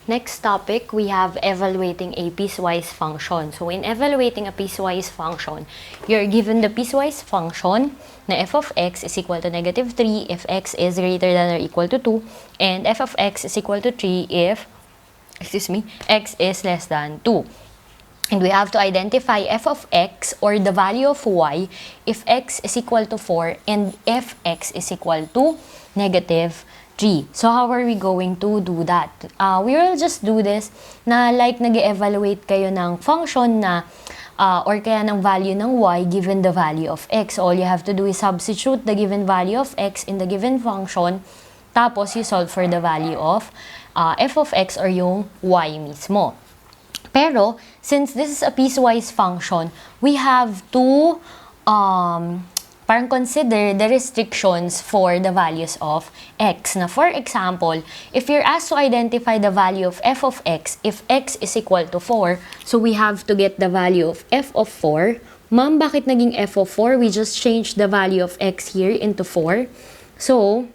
Next topic, we have evaluating a piecewise function. So, in evaluating a piecewise function, you're given the piecewise function na f of x is equal to negative 3 if x is greater than or equal to 2, and f of x is equal to 3 if, x is less than 2. And we have to identify f of x or the value of y if x is equal to 4 and if x is equal to negative 3. So, how are we going to do that? We will just do this na like nag-evaluate kayo ng function na or kaya ng value ng y given the value of x. All you have to do is substitute the given value of x in the given function, tapos you solve for the value of f of x or yung y mismo. Pero, since this is a piecewise function, we have to parang consider the restrictions for the values of x. Na for example, if you're asked to identify the value of f of x, if x is equal to 4, so we have to get the value of f of 4. Ma'am, bakit naging f of 4? We just changed the value of x here into 4. So,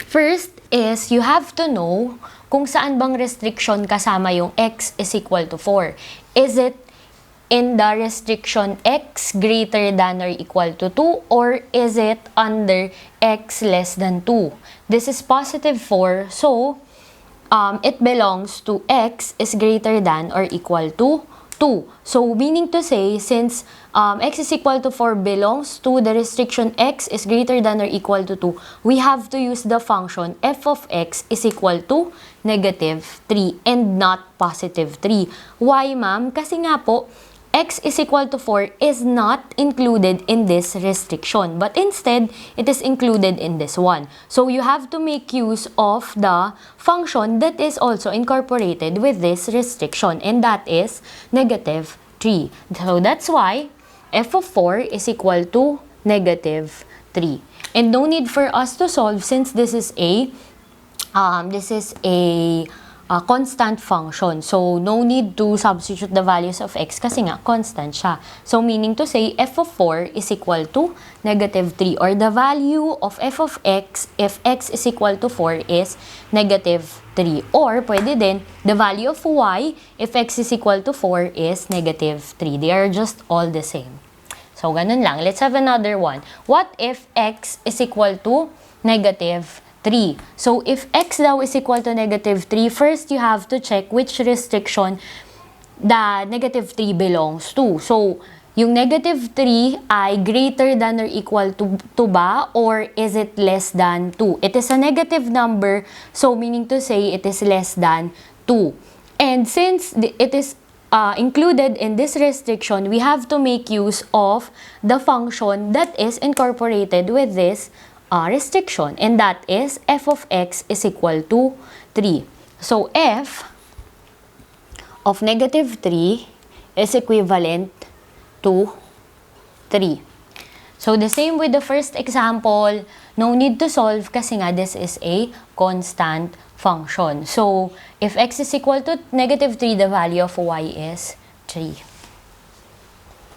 first is you have to know kung saan bang restriction kasama yung x is equal to 4. Is it in the restriction x greater than or equal to 2, or is it under x less than 2? This is positive 4, so it belongs to x is greater than or equal to 2. So, meaning to say, since x is equal to 4 belongs to the restriction x is greater than or equal to 2, we have to use the function f of x is equal to negative 3 and not positive 3. Why, ma'am? Kasi nga po, x is equal to 4 is not included in this restriction, but instead, it is included in this one. So, you have to make use of the function that is also incorporated with this restriction, and that is negative 3. So, that's why f of 4 is equal to negative 3. And no need for us to solve since this is a constant function. So, no need to substitute the values of x kasi nga constant siya. So, meaning to say, f of 4 is equal to negative 3, or the value of f of x if x is equal to 4 is negative 3. Or, pwede din, the value of y if x is equal to 4 is negative 3. They are just all the same. So, ganun lang. Let's have another one. What if x is equal to negative 3. So, if x daw is equal to negative 3, first you have to check which restriction the negative 3 belongs to. So, yung negative 3 ay greater than or equal to ba, or is it less than 2? It is a negative number, so meaning to say it is less than 2. And since it is included in this restriction, we have to make use of the function that is incorporated with this restriction, and that is f of x is equal to 3. So, f of negative 3 is equivalent to 3. So, the same with the first example, no need to solve kasi nga this is a constant function. So, if x is equal to negative 3, the value of y is 3.